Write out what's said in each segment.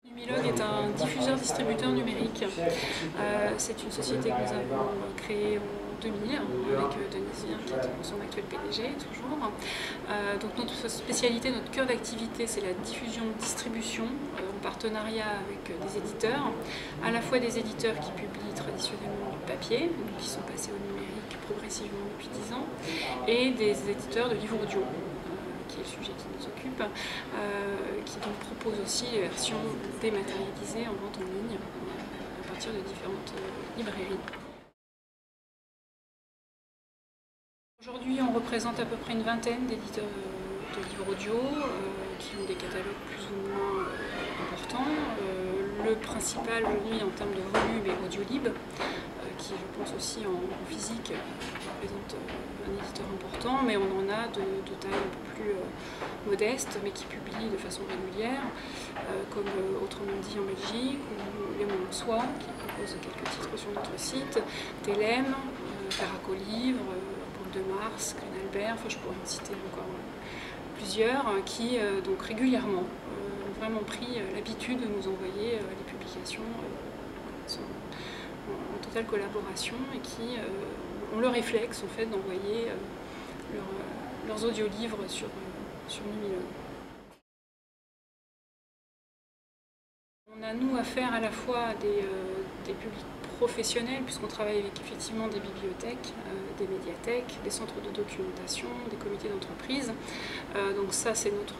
Numilogue est un diffuseur-distributeur numérique. C'est une société que nous avons créée en 2000 avec Denis Vien qui est son actuel PDG toujours. Donc notre spécialité, notre cœur d'activité, c'est la diffusion-distribution en partenariat avec des éditeurs, à la fois des éditeurs qui publient traditionnellement du papier, qui sont passés au numérique progressivement depuis 10 ans, et des éditeurs de livres audio, qui est le sujet qui nous occupe, qui donc propose aussi les versions dématérialisées en vente en ligne à partir de différentes librairies. Aujourd'hui, on représente à peu près une vingtaine d'éditeurs de livres audio qui ont des catalogues plus ou moins importants. Le principal aujourd'hui en termes de volume est Audiolib, qui je pense aussi en physique représente un éditeur important, mais on en a de taille un peu plus modeste, mais qui publie de façon régulière, comme Autrement dit en Belgique, ou Les Mots en Soi, qui propose quelques titres sur notre site, Télème, Caracolivre, Boule de Mars, Green Albert, enfin je pourrais en citer encore plusieurs, qui donc régulièrement ont vraiment pris l'habitude de nous envoyer les publications en totale collaboration et qui ont le réflexe en fait d'envoyer leurs audiolivres sur Numilogue. On a nous affaire à la fois à des publics professionnels, puisqu'on travaille avec effectivement des bibliothèques, des médiathèques, des centres de documentation, des comités d'entreprise. Donc ça c'est notre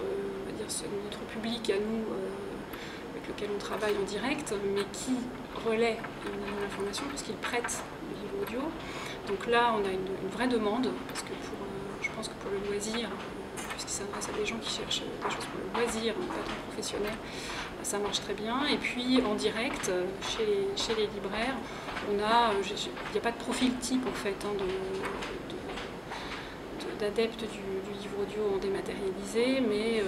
public à nous avec lequel on travaille en direct, mais qui relaie l'information puisqu'il prête le livre audio. Donc là on a une vraie demande, parce que je pense que pour le loisir, puisqu'il s'adresse à des gens qui cherchent des choses pour le loisir, pas tant professionnel, ça marche très bien. Et puis en direct, chez les libraires, il n'y a pas de profil type en fait d'adeptes du livre audio en dématérialisé, mais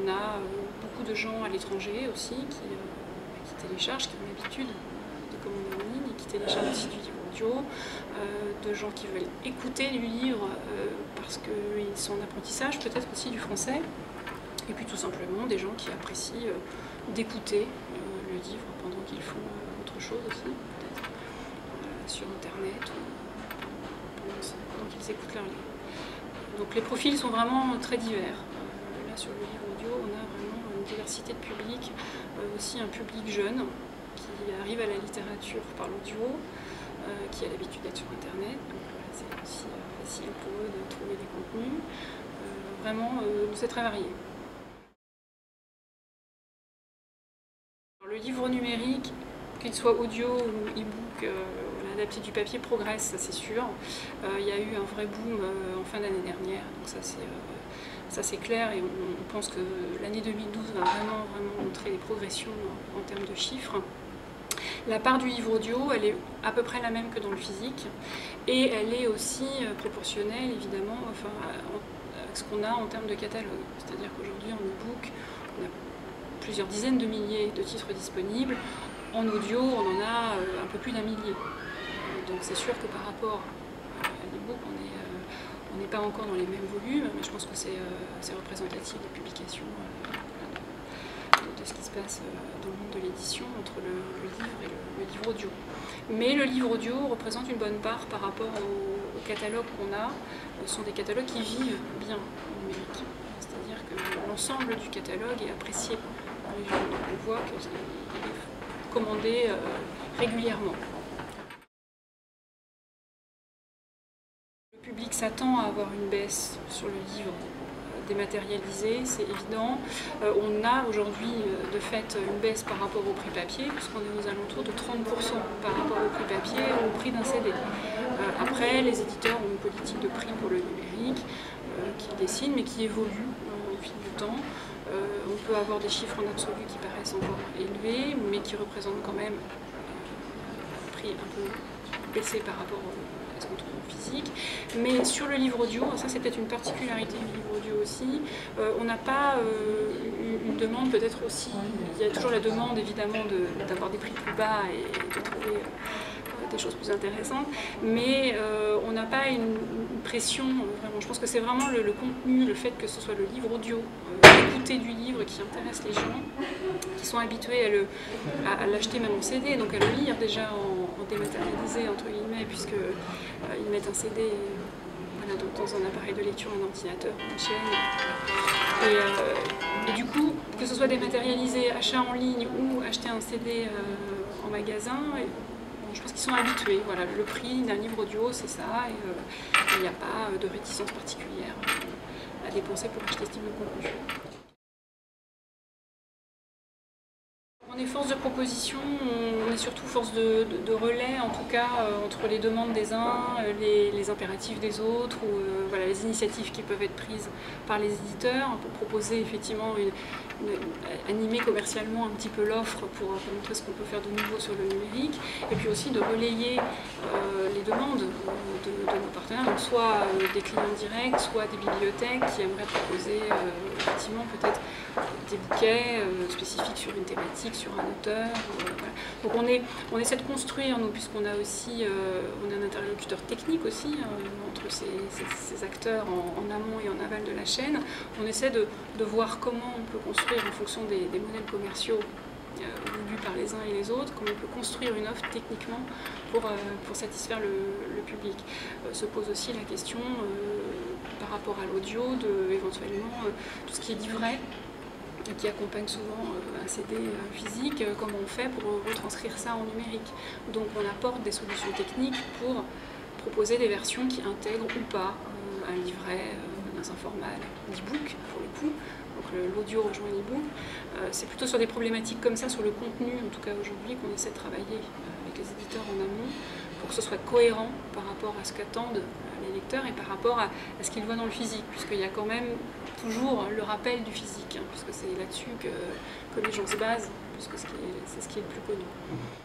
on a beaucoup de gens à l'étranger aussi qui téléchargent, qui ont l'habitude de commander en ligne et qui téléchargent aussi du livre audio, de gens qui veulent écouter du livre parce qu'ils sont en apprentissage, peut-être aussi du français, et puis tout simplement des gens qui apprécient d'écouter le livre pendant qu'ils font autre chose aussi, peut-être sur internet ou pendant qu'ils écoutent leur livre. Donc les profils sont vraiment très divers. Là sur le livre audio, on a vraiment une diversité de publics, aussi un public jeune qui arrive à la littérature par l'audio, qui a l'habitude d'être sur internet, donc c'est aussi facile pour eux de trouver des contenus. Vraiment, c'est très varié. Le livre numérique, qu'il soit audio ou e-book, adapté du papier, progresse, ça c'est sûr. Il y a eu un vrai boom en fin d'année dernière, donc ça c'est clair, et on pense que l'année 2012 va vraiment montrer des progressions en termes de chiffres. La part du livre audio, elle est à peu près la même que dans le physique, et elle est aussi proportionnelle évidemment à ce qu'on a en termes de catalogue. C'est-à-dire qu'aujourd'hui en e-book, on a plusieurs dizaines de milliers de titres disponibles. En audio, on en a un peu plus d'1 millier. Donc c'est sûr que par rapport à l'e-book, on n'est pas encore dans les mêmes volumes, mais je pense que c'est représentatif des publications de ce qui se passe dans le monde de l'édition entre le livre et le livre audio. Mais le livre audio représente une bonne part par rapport au catalogue qu'on a. Ce sont des catalogues qui vivent bien en numérique. C'est-à-dire que l'ensemble du catalogue est apprécié par les gens. Donc on voit qu'il est commandé régulièrement. Le public s'attend à avoir une baisse sur le livre dématérialisé, c'est évident. On a aujourd'hui de fait une baisse par rapport au prix papier, puisqu'on est aux alentours de 30% par rapport au prix papier, au prix d'un CD. Après, les éditeurs ont une politique de prix pour le numérique qui dessine, mais qui évolue au fil du temps. On peut avoir des chiffres en absolu qui paraissent encore élevés, mais qui représentent quand même un prix un peu baissé par rapport à ce qu'on trouve en physique. Mais sur le livre audio, ça c'est peut-être une particularité du livre audio aussi, on n'a pas une demande peut-être aussi, il y a toujours la demande évidemment d'avoir des prix plus bas et de trouver des choses plus intéressantes, mais on n'a pas une pression, vraiment. Je pense que c'est vraiment le contenu, le fait que ce soit le livre audio, l'écouter du livre qui intéresse les gens, qui sont habitués à l'acheter même en CD, donc à le lire déjà en dématérialisé, entre guillemets, puisqu'ils mettent un CD dans un appareil de lecture, un ordinateur, une chaîne. Et du coup, que ce soit dématérialisé, achat en ligne ou acheter un CD en magasin, je pense qu'ils sont habitués. Voilà, le prix d'un livre audio, c'est ça, et il n'y a pas de réticence particulière à dépenser pour acheter ce type de contenu. On est force de proposition, on est surtout force de relais, en tout cas, entre les demandes des uns, les impératifs des autres, ou voilà, les initiatives qui peuvent être prises par les éditeurs pour proposer effectivement, animer commercialement un petit peu l'offre pour montrer ce qu'on peut faire de nouveau sur le numérique, et puis aussi de relayer les demandes de nos partenaires, donc soit des clients directs, soit des bibliothèques qui aimeraient proposer effectivement peut-être des bouquets spécifiques sur une thématique, sur un auteur. Voilà. Donc on essaie de construire, nous, puisqu'on a aussi on a un interlocuteur technique aussi entre ces acteurs en amont et en aval de la chaîne. On essaie de voir comment on peut construire en fonction des modèles commerciaux voulus par les uns et les autres, comment on peut construire une offre techniquement pour satisfaire le public. Se pose aussi la question par rapport à l'audio, éventuellement tout ce qui est livret, qui accompagne souvent un CD physique, comment on fait pour retranscrire ça en numérique. Donc on apporte des solutions techniques pour proposer des versions qui intègrent ou pas un livret dans un format d'e-book pour le coup. Donc l'audio rejoint l'e-book. C'est plutôt sur des problématiques comme ça, sur le contenu en tout cas aujourd'hui, qu'on essaie de travailler avec les éditeurs en amont pour que ce soit cohérent par rapport à ce qu'attendent les lecteurs et par rapport à ce qu'ils voient dans le physique, puisqu'il y a quand même toujours le rappel du physique, puisque c'est là-dessus que les gens se basent, puisque c'est ce qui est le plus connu.